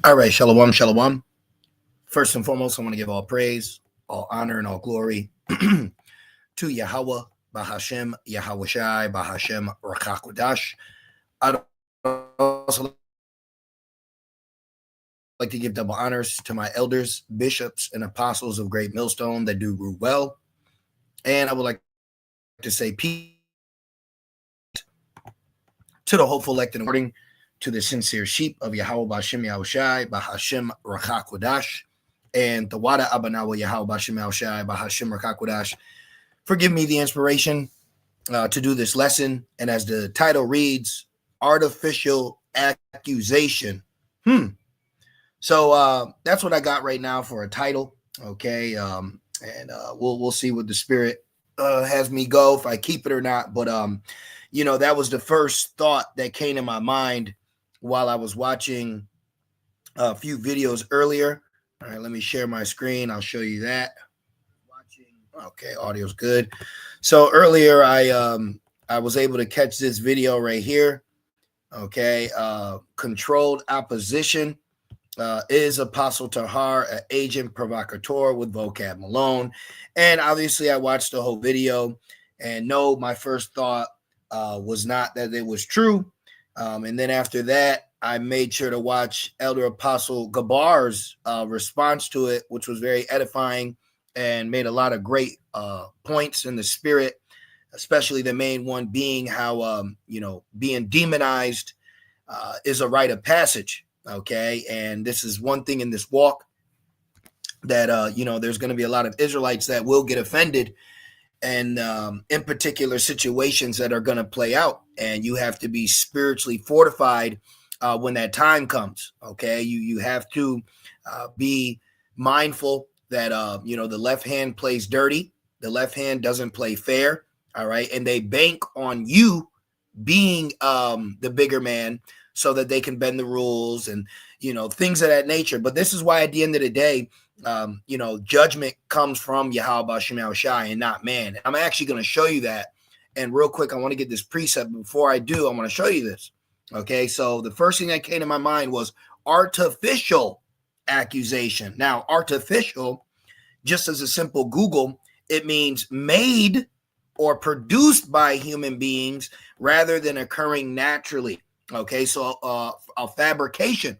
All right, shalom, shalom. First and foremost, I want to give all praise, all honor, and all glory to Yahweh, Bahashem, Yahweh Shai, Bahashem, Rakakwadash. I'd also like to give double honors to my elders, bishops, and apostles of Great Millstone that do rule well. And I would like to say peace to the hopeful elect and according to the sincere sheep of Yahweh Bahashem Yahushai, Bahashem Rakakwadash, and the Wada Abanawa Yahweh Bahashem Yahushai, Bahashem Rakakwadash. Forgive me the inspiration to do this lesson. And as the title reads, Artificial Accusation. So that's what I got right now for a title. Okay. And we'll see what the spirit has me go, if I keep it or not. But that was the first thought that came to my mind while I was watching a few videos earlier. All right, let me share my screen. I'll show you that. Okay, audio's good. So earlier I was able to catch this video right here. Okay, controlled opposition is Apostle Tahar, an agent provocateur with Vocab Malone. And obviously I watched the whole video, and no, my first thought was not that it was true. And then after that, I made sure to watch Elder Apostle Gabar's response to it, which was very edifying and made a lot of great points in the spirit, especially the main one being how, being demonized is a rite of passage. Okay. And this is one thing in this walk that, there's going to be a lot of Israelites that will get offended, and in particular situations that are going to play out. And you have to be spiritually fortified when that time comes. Okay. You have to be mindful that, the left hand plays dirty. The left hand doesn't play fair. All right. And they bank on you being the bigger man so that they can bend the rules and, things of that nature. But this is why at the end of the day, judgment comes from Yahweh Bashem Yahushai and not man. I'm actually going to show you that. And real quick, I want to get this precept. Before I do, I want to show you this. Okay. So the first thing that came to my mind was artificial accusation. Now, artificial, just as a simple Google, it means made or produced by human beings rather than occurring naturally. Okay. So a fabrication.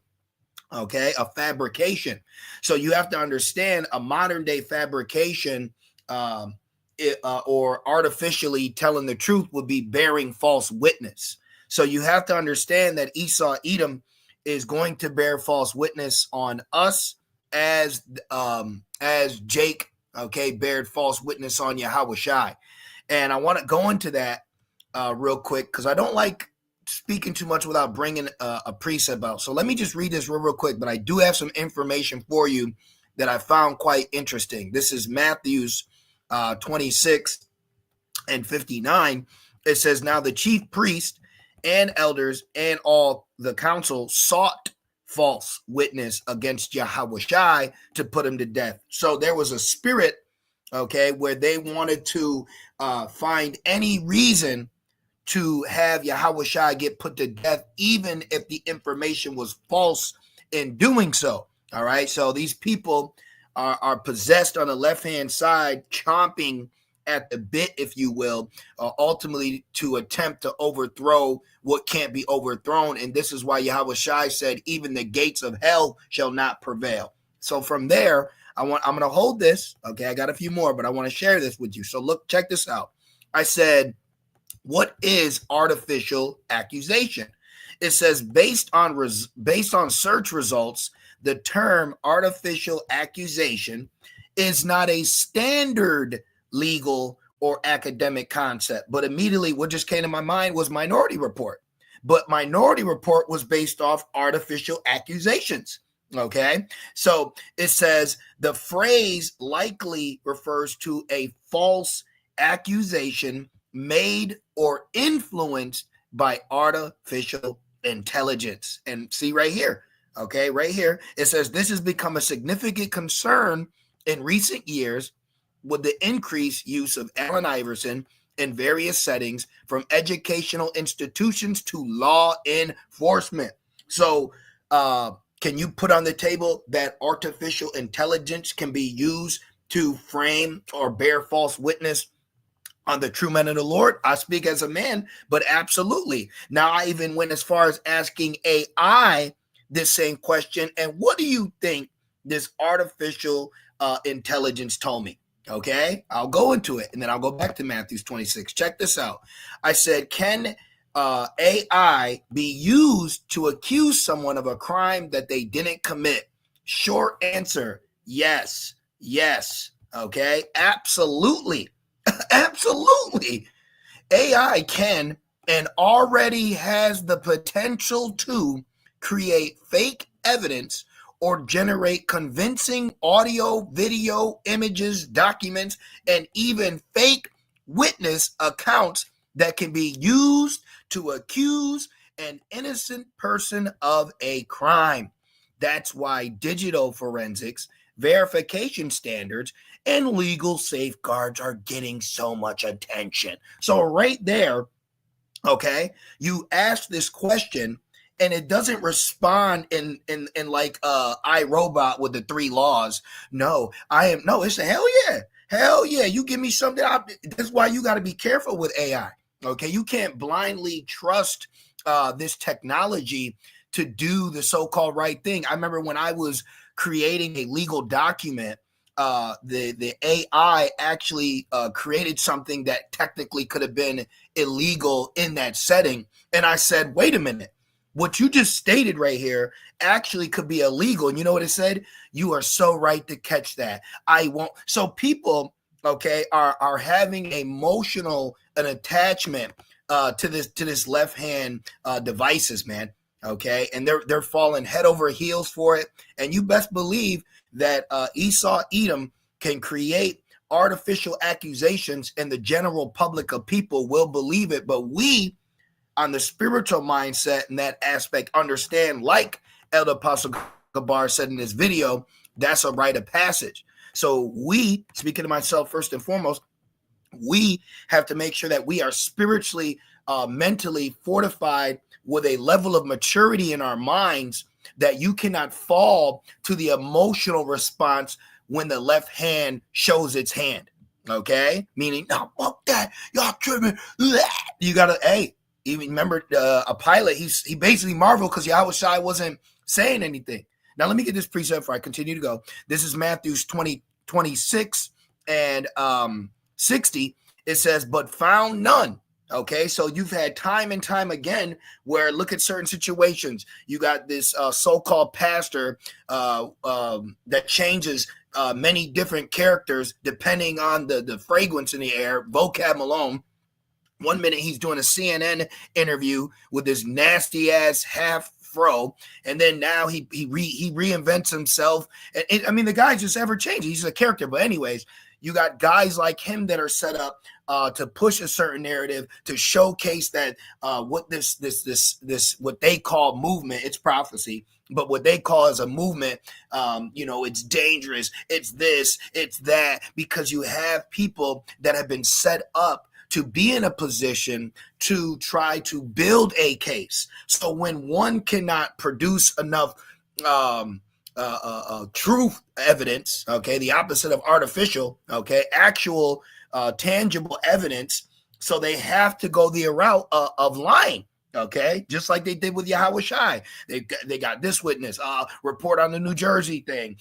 Okay, a fabrication. So you have to understand a modern day fabrication or artificially telling the truth would be bearing false witness. So you have to understand that Esau Edom is going to bear false witness on us as Jake, okay, bared false witness on Yahweh Shai. And I want to go into that real quick because I don't like speaking too much without bringing a precept out. So let me just read this real quick, but I do have some information for you that I found quite interesting. This is Matthew's 26 and 59. It says, now the chief priest and elders and all the council sought false witness against Yahweh Shai to put him to death. So there was a spirit, okay, where they wanted to find any reason to have Yahweh Shai get put to death, even if the information was false in doing so. All right. So these people are possessed on the left-hand side, chomping at the bit, if you will, ultimately to attempt to overthrow what can't be overthrown. And this is why Yahweh Shai said, even the gates of hell shall not prevail. So from there, I'm going to hold this. Okay. I got a few more, but I want to share this with you. So look, check this out. I said, what is artificial accusation? It says based on search results, the term artificial accusation is not a standard legal or academic concept. But immediately what just came to my mind was Minority Report. But Minority Report was based off artificial accusations. Okay, so it says the phrase likely refers to a false accusation made or influenced by artificial intelligence. And see right here, okay, right here, it says this has become a significant concern in recent years with the increased use of Allen Iverson in various settings, from educational institutions to law enforcement. So Can you put on the table that artificial intelligence can be used to frame or bear false witness on the true men of the Lord? I speak as a man, but absolutely. Now, I even went as far as asking AI this same question. And what do you think this artificial intelligence told me? Okay, I'll go into it and then I'll go back to Matthew 26. Check this out. I said, can AI be used to accuse someone of a crime that they didn't commit? Short answer, yes. Yes. Okay, absolutely. Absolutely. AI can and already has the potential to create fake evidence or generate convincing audio, video, images, documents, and even fake witness accounts that can be used to accuse an innocent person of a crime. That's why digital forensics, verification standards, and legal safeguards are getting so much attention. So right there, okay, you ask this question and it doesn't respond in like iRobot with the 3 laws. No, it's a hell yeah. Hell yeah, you give me something. That's why you got to be careful with AI. Okay, you can't blindly trust this technology to do the so-called right thing. I remember when I was creating a legal document, the AI actually created something that technically could have been illegal in that setting. And I said, wait a minute, what you just stated right here actually could be illegal. And you know what it said? You are so right to catch that. I won't. So people, okay, are having emotional an attachment to this left hand devices, man. Okay, and they're falling head over heels for it. And you best believe that Esau Edom can create artificial accusations, and the general public of people will believe it. But we, on the spiritual mindset and that aspect, understand, like Elder Apostle Gabar said in this video, that's a rite of passage. So we, speaking to myself first and foremost, we have to make sure that we are spiritually, mentally fortified with a level of maturity in our minds that you cannot fall to the emotional response when the left hand shows its hand. Okay? Meaning, no, fuck that. Y'all tripping. You gotta, hey, even remember a pilot, he basically marveled because Yahushua wasn't saying anything. Now let me get this precept before I continue to go. This is Matthew's 26 and 60. It says, but found none. Okay, so you've had time and time again where, look at certain situations. You got this so-called pastor that changes many different characters depending on the fragrance in the air, vocab alone. One minute he's doing a CNN interview with this nasty ass half fro, and then now he reinvents himself. And I mean, the guy's just ever changing. He's a character. But anyways, you got guys like him that are set up to push a certain narrative, to showcase that what this what they call movement, it's prophecy, but what they call as a movement, it's dangerous, it's this, it's that, because you have people that have been set up to be in a position to try to build a case. So when one cannot produce enough truth evidence, okay, the opposite of artificial, okay, actual tangible evidence, so they have to go the route of lying. Okay, just like they did with Yahushua. They got this witness, report on the New Jersey thing,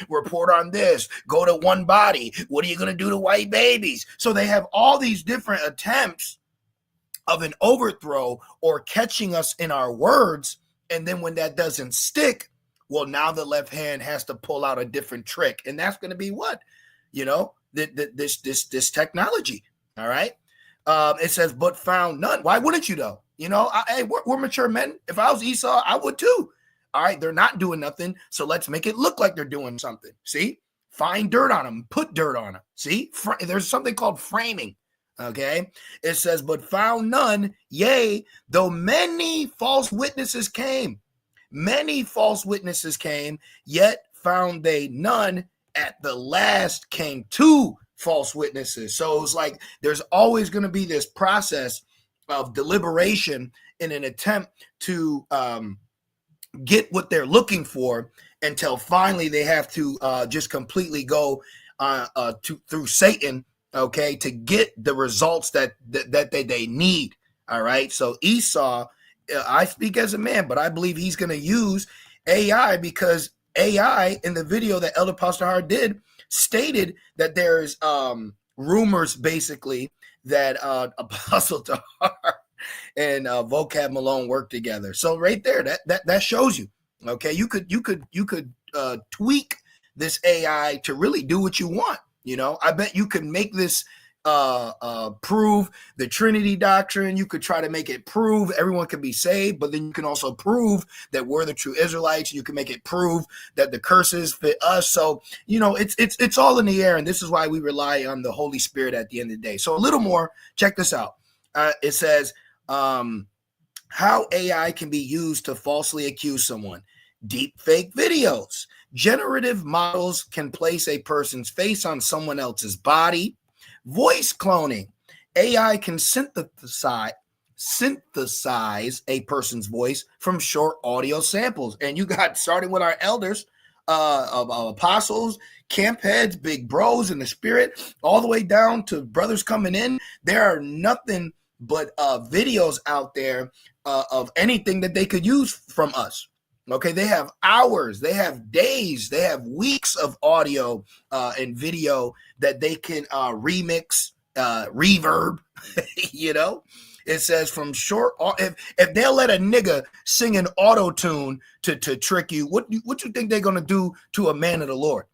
report on this, go to one body. What are you going to do to white babies? So they have all these different attempts of an overthrow or catching us in our words. And then when that doesn't stick, well, now the left hand has to pull out a different trick. And that's going to be what? This technology. All right. It says, but found none. Why wouldn't you though? Hey, we're mature men. If I was Esau, I would too. All right, they're not doing nothing, so let's make it look like they're doing something. See? Find dirt on them. Put dirt on them. See? There's something called framing. Okay? It says, but found none, yea, though many false witnesses came. Many false witnesses came, yet found they none. At the last came 2 false witnesses. So it's like there's always going to be this process of deliberation in an attempt to get what they're looking for until finally they have to just completely go through Satan, okay, to get the results that they need. All right. So Esau, I speak as a man, but I believe he's going to use AI, because AI in the video that Elder Pastor Hard did stated that there's rumors basically that Apostle Tahar and Vocab Malone work together. So right there, that shows you. Okay, you could tweak this AI to really do what you want. You know, I bet you could make this prove the Trinity doctrine. You could try to make it prove everyone can be saved, but then you can also prove that we're the true Israelites. You can make it prove that the curses fit us. So, you know, it's all in the air, and this is why we rely on the Holy Spirit at the end of the day. So a little more, check this out. It says, how AI can be used to falsely accuse someone. Deep fake videos. Generative models can place a person's face on someone else's body. Voice cloning. AI can synthesize a person's voice from short audio samples. And you got, starting with our elders, apostles, camp heads, big bros in the spirit, all the way down to brothers coming in. There are nothing but videos out there of anything that they could use from us. Okay, they have hours, they have days, they have weeks of audio and video that they can remix, reverb. You know, it says from short. If they'll let a nigga sing an auto tune to trick you, what you think they're gonna do to a man of the Lord?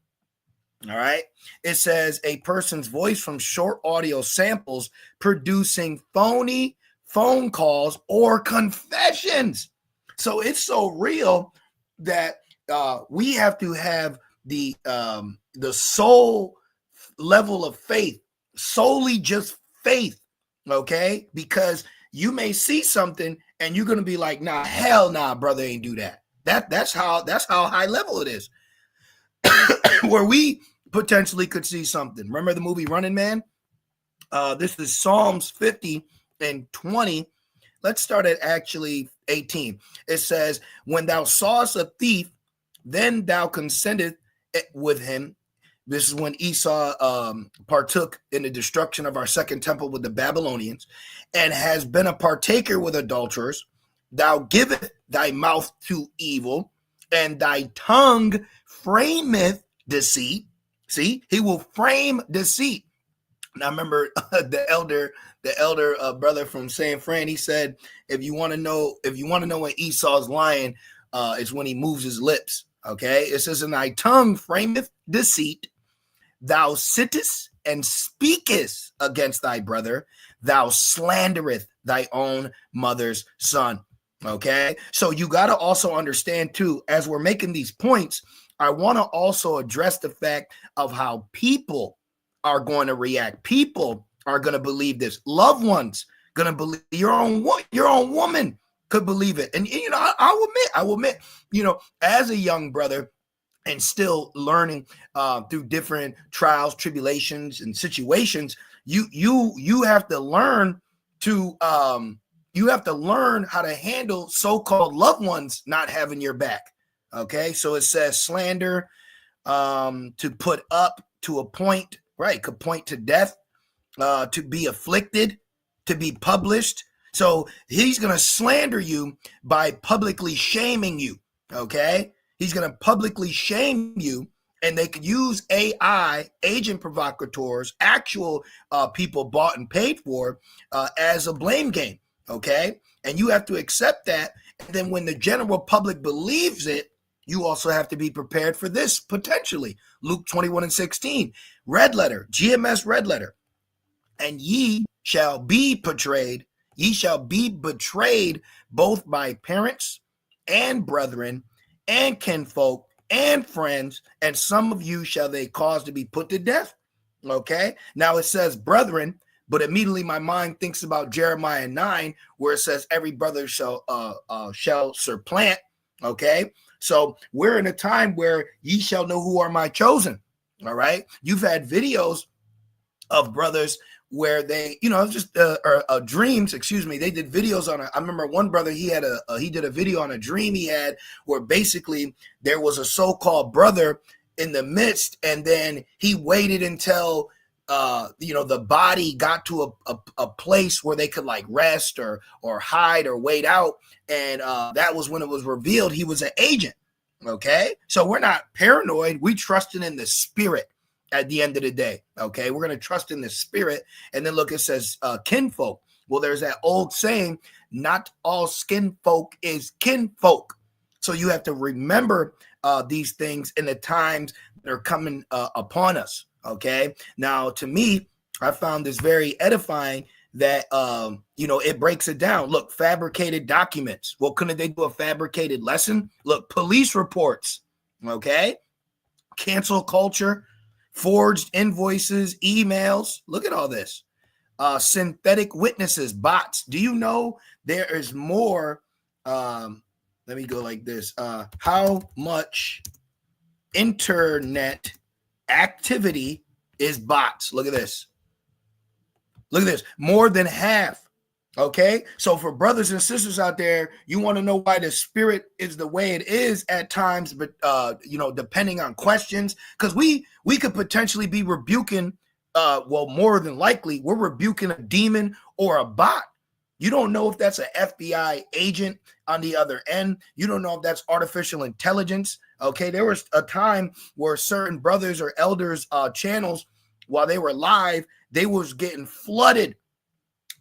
All right. It says a person's voice from short audio samples producing phony phone calls or confessions. So it's so real that we have to have the soul level of faith, solely just faith. Okay, because you may see something and you're gonna be like, nah, hell nah, brother, ain't do that. That's how high level it is. Where we potentially could see something. Remember the movie Running Man? This is Psalms 50 and 20. Let's start at actually 18. It says, when thou sawest a thief, then thou consentest with him. This is when Esau partook in the destruction of our second temple with the Babylonians, and has been a partaker with adulterers. Thou givest thy mouth to evil, and thy tongue frameth deceit. See, he will frame deceit. Now remember the elder brother from San Fran, he said, if you want to know when Esau's lying, it's when he moves his lips. Okay, it says, and thy tongue frameth deceit, thou sittest and speakest against thy brother, thou slandereth thy own mother's son. Okay, so you got to also understand too, as we're making these points, I want to also address the fact of how people are going to react. People are going to believe this. Loved ones going to believe. Your own woman could believe it. And you know, I will admit, you know, as a young brother and still learning through different trials, tribulations, and situations, you have to learn to how to handle so-called loved ones not having your back. Okay, so it says slander, to put up, to a point, right? Could point to death, to be afflicted, to be published. So he's going to slander you by publicly shaming you. Okay, he's going to publicly shame you, and they could use AI, agent provocateurs, actual people bought and paid for, as a blame game. Okay, and you have to accept that. And then when the general public believes it, you also have to be prepared for this potentially. Luke 21 and 16, red letter, GMS red letter. And ye shall be betrayed both by parents and brethren and kinfolk and friends, and some of you shall they cause to be put to death. Okay, now it says brethren, but immediately my mind thinks about Jeremiah 9, where it says every brother shall supplant. Okay, so we're in a time where ye shall know who are my chosen. All right, you've had videos of brothers where they, you know, it was just dreams. Excuse me. They did videos on it. I remember one brother, he did a video on a dream he had where basically there was a so-called brother in the midst, and then he waited until the body got to a place where they could like rest or hide or wait out, and that was when it was revealed he was an agent. Okay, so we're not paranoid. We trusting in the spirit at the end of the day. Okay, we're going to trust in the spirit. And then look, it says kinfolk. Well, there's that old saying, not all skin folk is kinfolk. So you have to remember these things in the times that are coming upon us. Okay, now to me, I found this very edifying that, it breaks it down. Look, fabricated documents. Well, couldn't they do a fabricated lesson? Look, police reports. Okay, cancel culture, forged invoices, emails. Look at all this. Synthetic witnesses, bots. Do you know there is more? Let me go like this. How much internet activity is bots? Look at this. Look at this. More than half. Okay, so for brothers and sisters out there, you want to know why the spirit is the way it is at times, but depending on questions, because we could potentially be rebuking, more than likely, we're rebuking a demon or a bot. You don't know if that's an FBI agent on the other end. You don't know if that's artificial intelligence. Okay, there was a time where certain brothers or elders channels, while they were live, they was getting flooded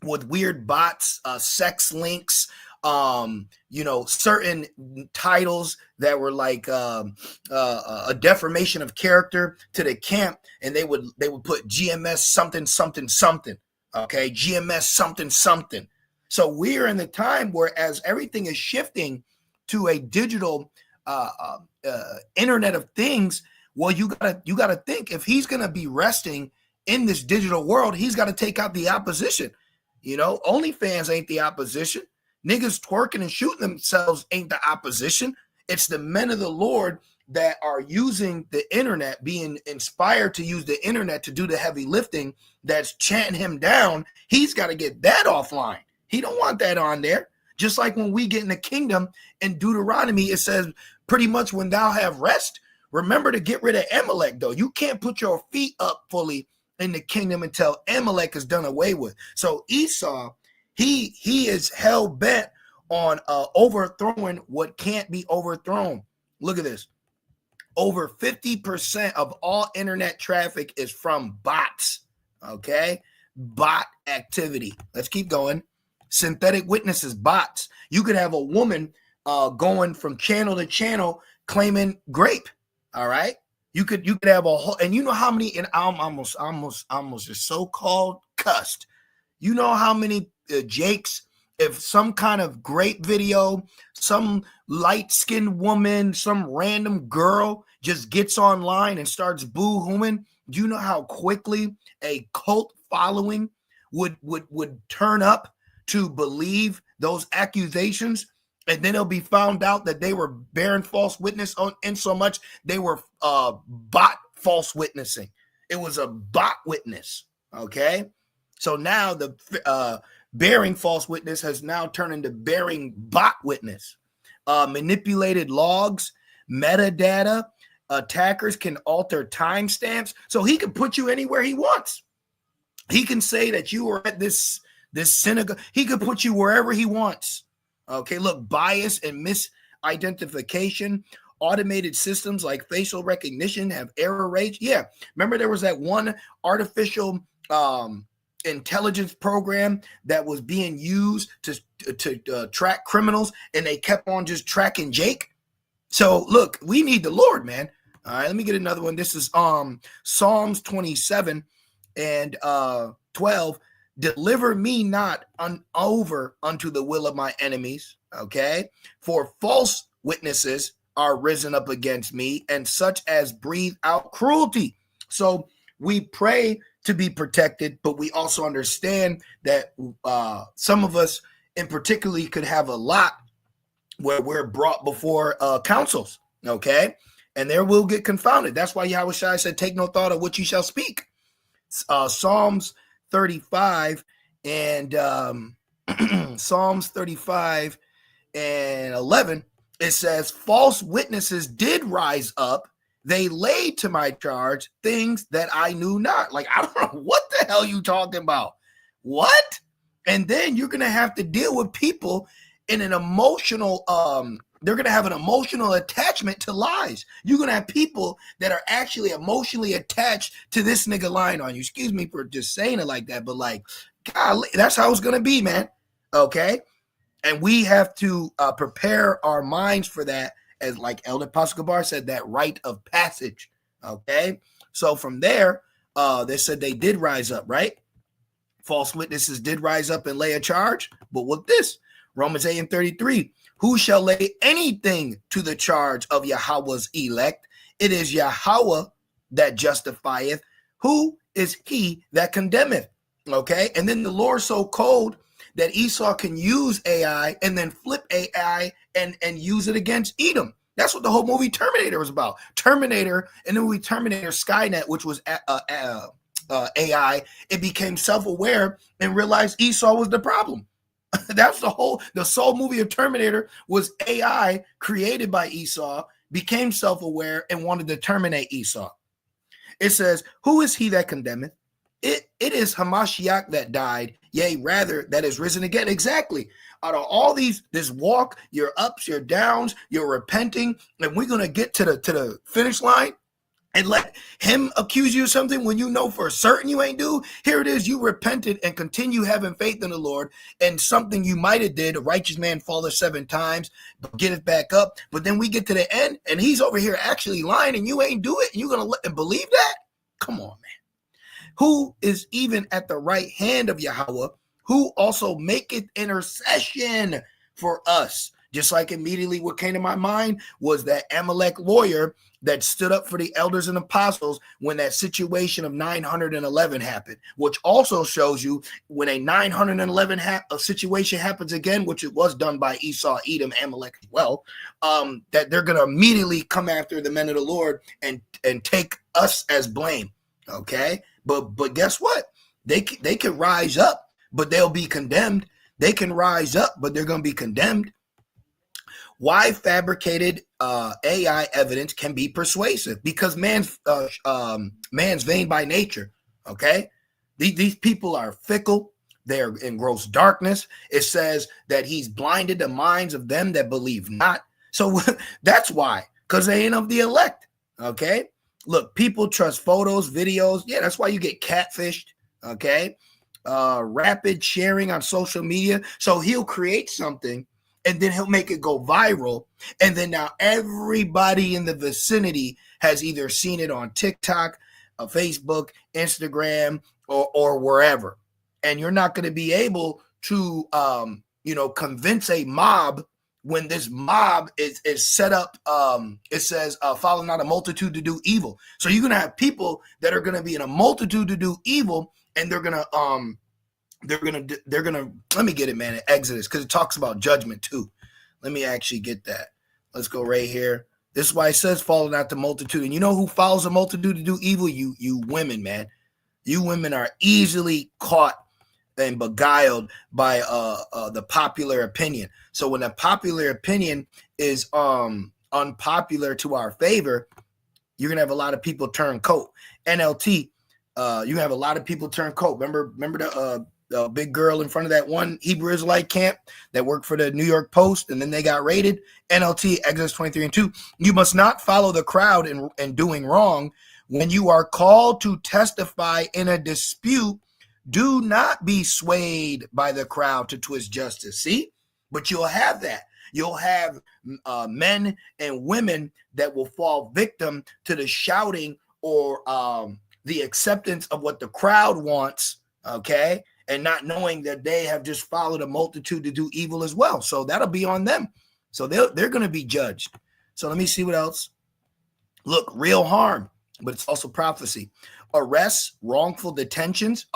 with weird bots, sex links, certain titles that were like a deformation of character to the camp, and they would put GMS something something something. Okay, GMS something something. So we're in the time where as everything is shifting to a digital Internet of Things. Well, you gotta think, if he's gonna be resting in this digital world, he's got to take out the opposition. OnlyFans ain't the opposition. Niggas twerking and shooting themselves ain't the opposition. It's the men of the Lord that are using the internet, being inspired to use the internet to do the heavy lifting, that's chanting him down. He's got to get that offline. He don't want that on there. Just like when we get in the kingdom in Deuteronomy, it says pretty much when thou have rest, remember to get rid of Amalek, though. You can't put your feet up fully in the kingdom until Amalek is done away with. So Esau, he is hell bent on overthrowing what can't be overthrown. Look at this. Over 50% of all internet traffic is from bots. Okay, bot activity. Let's keep going. Synthetic witnesses, bots. You could have a woman going from channel to channel claiming grape. All right. You could have a whole, and you know how many, and I'm almost just so-called cussed. You know how many Jakes, if some kind of grape video, some light-skinned woman, some random girl just gets online and starts boo-hooing, do you know how quickly a cult following would turn up to believe those accusations? And then it'll be found out that they were bearing false witness on, in so much they were bot false witnessing. It was a bot witness. Okay, so now the bearing false witness has now turned into bearing bot witness. Manipulated logs, metadata. Attackers can alter timestamps, so he can put you anywhere he wants. He can say that you were at this synagogue. He could put you wherever he wants. Okay, look, bias and misidentification. Automated systems like facial recognition have error rates. Yeah, remember there was that one artificial intelligence program that was being used to track criminals, and they kept on just tracking Jake. So look, we need the Lord, man. All right, let me get another one. This is Psalms 27 and 12. Deliver me not over unto the will of my enemies, okay? For false witnesses are risen up against me, and such as breathe out cruelty. So we pray to be protected, but we also understand that some of us in particularly could have a lot where we're brought before councils, okay? And there will get confounded. That's why Yahweh Shai said, take no thought of what you shall speak. Psalms 35 and Psalms 35 and 11, it says, false witnesses did rise up. They laid to my charge things that I knew not. Like, I don't know what the hell you talking about. What? And then you're going to have to deal with people in an emotional, they're going to have an emotional attachment to lies. You're going to have people that are actually emotionally attached to this nigga lying on you. Excuse me for just saying it like that, but like, golly, that's how it's going to be, man. Okay? And we have to prepare our minds for that, as like Elder Pascabar said, that rite of passage. Okay? So from there, they said they did rise up, right? False witnesses did rise up and lay a charge. But with this, Romans 8 and 33, who shall lay anything to the charge of Yahweh's elect? It is Yahweh that justifieth. Who is he that condemneth? Okay. And then the Lord so cold that Esau can use AI and then flip AI and use it against Edom. That's what the whole movie Terminator was about. Terminator, and then we Terminator Skynet, which was AI, it became self-aware and realized Esau was the problem. That's the sole movie of Terminator was AI created by Esau, became self-aware and wanted to terminate Esau. It says, who is he that condemneth? It is Hamashiach that died, yea, rather that is risen again. Exactly. Out of all these, this walk, your ups, your downs, your repenting, and we're gonna get to the finish line and let him accuse you of something when you know for certain you ain't do. Here it is, you repented and continue having faith in the Lord, and something you might have did, a righteous man falleth 7 times, but get it back up. But then we get to the end, and he's over here actually lying, and you ain't do it, and you gonna let him believe that? Come on, man. Who is even at the right hand of Yahweh, who also maketh intercession for us. Just like immediately what came to my mind was that Amalek lawyer that stood up for the elders and apostles when that situation of 911 happened, which also shows you when a 911 situation happens again, which it was done by Esau, Edom, Amalek as well, that they're going to immediately come after the men of the Lord and take us as blame. Okay. But guess what? They can rise up, but they'll be condemned. They can rise up, but they're going to be condemned. Why fabricated AI evidence can be persuasive? Because man's vain by nature. Okay, these people are fickle. They're in gross darkness. It says that he's blinded the minds of them that believe not. So that's why, because they ain't of the elect. Okay, look, people trust photos, videos. Yeah, that's why you get catfished. Okay, rapid sharing on social media. So he'll create something, and then he'll make it go viral. And then now everybody in the vicinity has either seen it on TikTok, Facebook, Instagram, or wherever. And you're not going to be able to, convince a mob when this mob is set up. It says, follow not a multitude to do evil. So you're going to have people that are going to be in a multitude to do evil, and they're going to, let me get it, man, in Exodus, because it talks about judgment too. Let me actually get that. Let's go right here. This is why it says follow not the multitude. And you know who follows a multitude to do evil? You women, man. You women are easily caught and beguiled by the popular opinion. So when the popular opinion is unpopular to our favor, you're gonna have a lot of people turn coat. NLT, you have a lot of people turn coat. Remember the big girl in front of that one Hebrew Israelite camp that worked for the New York Post, and then they got raided? NLT, Exodus 23 and 2. You must not follow the crowd in doing wrong. When you are called to testify in a dispute, do not be swayed by the crowd to twist justice. See? But you'll have that. You'll have men and women that will fall victim to the shouting or the acceptance of what the crowd wants, okay? And not knowing that they have just followed a multitude to do evil as well. So that'll be on them. So they're going to be judged. So let me see what else. Look, real harm, but it's also prophecy. Arrests, wrongful detentions.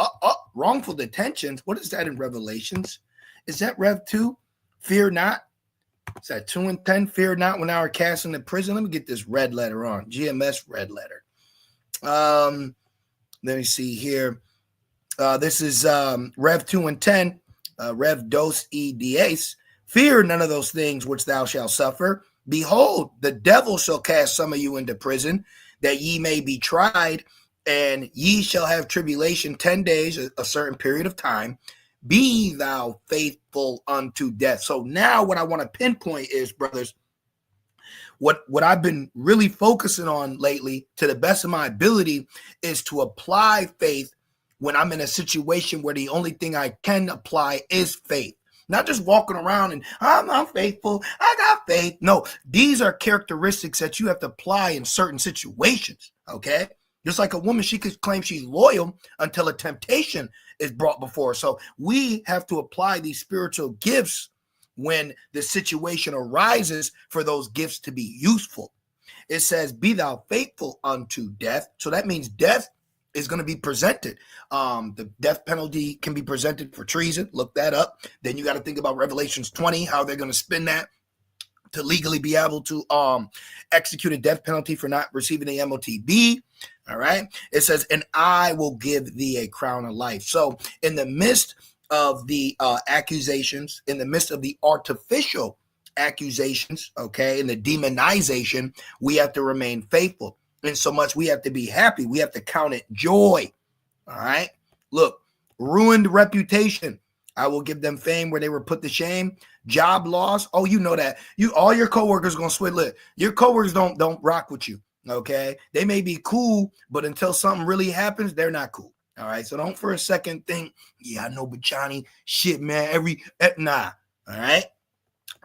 Wrongful detentions. What is that in Revelations? Is that Rev 2? Fear not. Is that 2 and 10? Fear not when thou art cast into prison. Let me get this red letter on. GMS red letter. Let me see here. This is Rev 2 and 10, Rev dos e dies. Fear none of those things which thou shalt suffer. Behold, the devil shall cast some of you into prison, that ye may be tried, and ye shall have tribulation 10 days, a certain period of time. Be thou faithful unto death. So now what I want to pinpoint is, brothers, what I've been really focusing on lately, to the best of my ability, is to apply faith when I'm in a situation where the only thing I can apply is faith. Not just walking around and I'm faithful, I got faith. No, these are characteristics that you have to apply in certain situations, okay? Just like a woman, she could claim she's loyal until a temptation is brought before her. So we have to apply these spiritual gifts when the situation arises for those gifts to be useful. It says, be thou faithful unto death. So that means death is going to be presented. The death penalty can be presented for treason. Look that up. Then you got to think about Revelations 20, how they're going to spin that to legally be able to execute a death penalty for not receiving the MOTB. All right. It says, and I will give thee a crown of life. So in the midst of the accusations, in the midst of the artificial accusations, okay, and the demonization, we have to remain faithful. And so much we have to be happy. We have to count it joy. All right. Look, ruined reputation. I will give them fame where they were put to shame. Job loss. Oh, you know that. All your coworkers gonna switch lit. Your coworkers don't rock with you. Okay. They may be cool, but until something really happens, they're not cool. All right. So don't for a second think, yeah, I know, but Johnny, shit, man, nah. All right.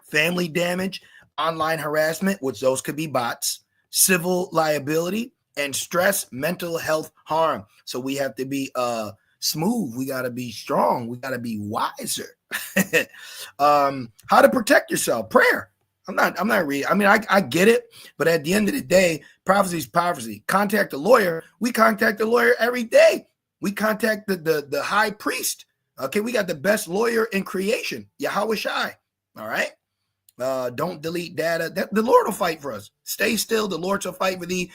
Family damage, online harassment, which those could be bots, civil liability, and stress, mental health harm. So we have to be smooth. We got to be strong. We got to be wiser. How to protect yourself? Prayer. I'm not reading. I mean, I get it, but at the end of the day, prophecy is prophecy. Contact a lawyer. We contact a lawyer every day. We contact the high priest. Okay, we got the best lawyer in creation, Yahweh Shai. All right. Don't delete data. The Lord will fight for us. Stay still. The Lord shall fight for thee.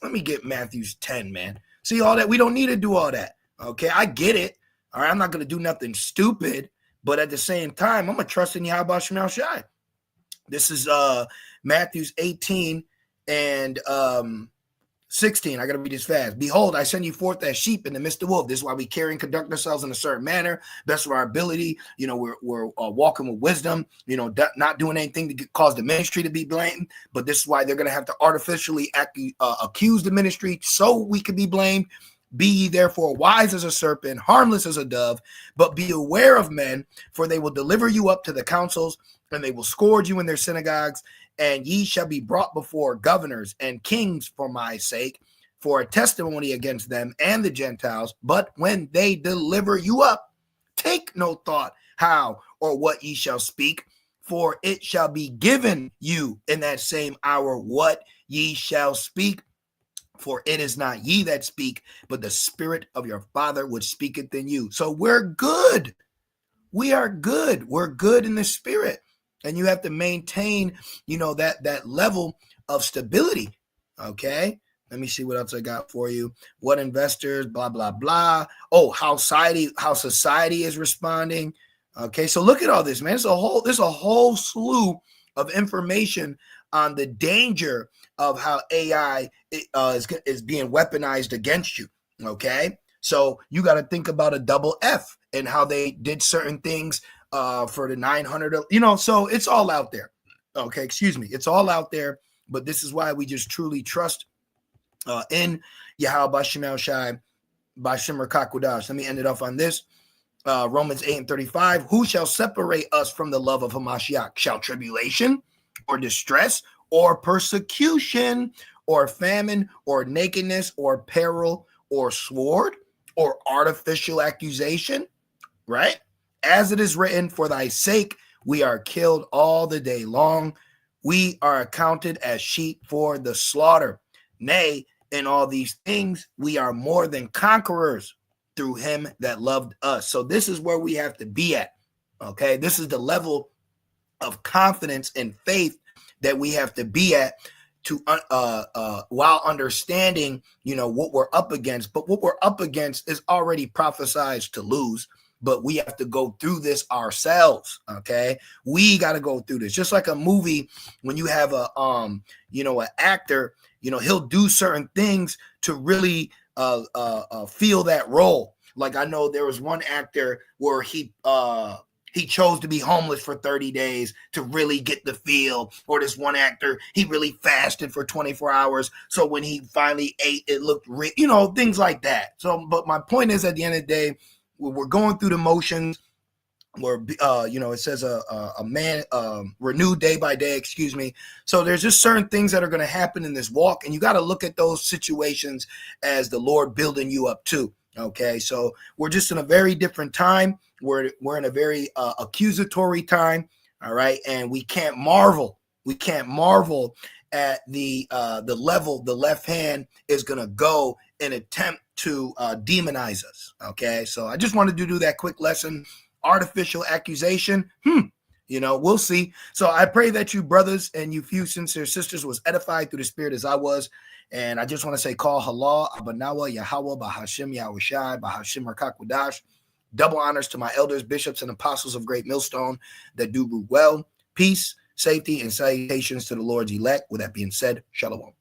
Let me get Matthew's 10, man. See all that? We don't need to do all that. Okay, I get it. All right, I'm not going to do nothing stupid, but at the same time, I'm going to trust in Yahweh Shemel Shai. This is Matthew's 18 and 16. I got to read this fast. Behold, I send you forth as sheep in the midst of wolves. This is why we carry and conduct ourselves in a certain manner, best of our ability. You know, we're walking with wisdom, you know, not doing anything to cause the ministry to be blamed. But this is why they're going to have to artificially accuse the ministry so we can be blamed. Be ye therefore wise as a serpent, harmless as a dove, but be aware of men, for they will deliver you up to the councils, and they will scourge you in their synagogues, and ye shall be brought before governors and kings for my sake, for a testimony against them and the Gentiles. But when they deliver you up, take no thought how or what ye shall speak, for it shall be given you in that same hour what ye shall speak. For it is not ye that speak, but the Spirit of your Father which speaketh in you. So we're good. We are good. We're good in the Spirit. And you have to maintain, you know, that level of stability. Okay. Let me see what else I got for you. What investors, blah, blah, blah. Oh, how society is responding. Okay. So look at all this, man. There's a whole slew of information on the danger of how AI is being weaponized against you. Okay. So you got to think about a double F and how they did certain things for the 900, you know, so it's all out there. Okay. Excuse me. It's all out there, but this is why we just truly trust in Yahweh Shemel Shai by Shimmer Kakudash. Let me end it off on this. Romans 8:35. Who shall separate us from the love of Hamashiach? Shall tribulation or distress or persecution or famine or nakedness or peril or sword or artificial accusation? Right? As it is written, for thy sake we are killed all the day long. We are accounted as sheep for the slaughter. Nay, in all these things we are more than conquerors through him that loved us. So this is where we have to be at. Okay, this is the level of confidence and faith that we have to be at to while understanding, what we're up against. But what we're up against is already prophesied to lose. But we have to go through this ourselves. Okay, we got to go through this. Just like a movie, when you have an actor, he'll do certain things to really feel that role. Like I know there was one actor where he chose to be homeless for 30 days to really get the feel. Or this one actor, he really fasted for 24 hours. So when he finally ate, it looked things like that. So, but my point is, at the end of the day, we're going through the motions. Where it says a man renewed day by day, excuse me. So there's just certain things that are going to happen in this walk, and you got to look at those situations as the Lord building you up too. Okay, so we're just in a very different time. We're in a very accusatory time. All right, and we can't marvel. We can't marvel at the level the left hand is going to go and attempt to demonize us. Okay, so I just wanted to do that quick lesson. Artificial accusation. We'll see. So I pray that you brothers and you few sincere sisters was edified through the Spirit as I was. And I just want to say, call halal, abanawa, Yahweh, Bahashim, Yahushai, Bahashim, Rakakwadash. Double honors to my elders, bishops, and apostles of Great Millstone that do root well. Peace, safety, and salutations to the Lord's elect. With that being said, shalom.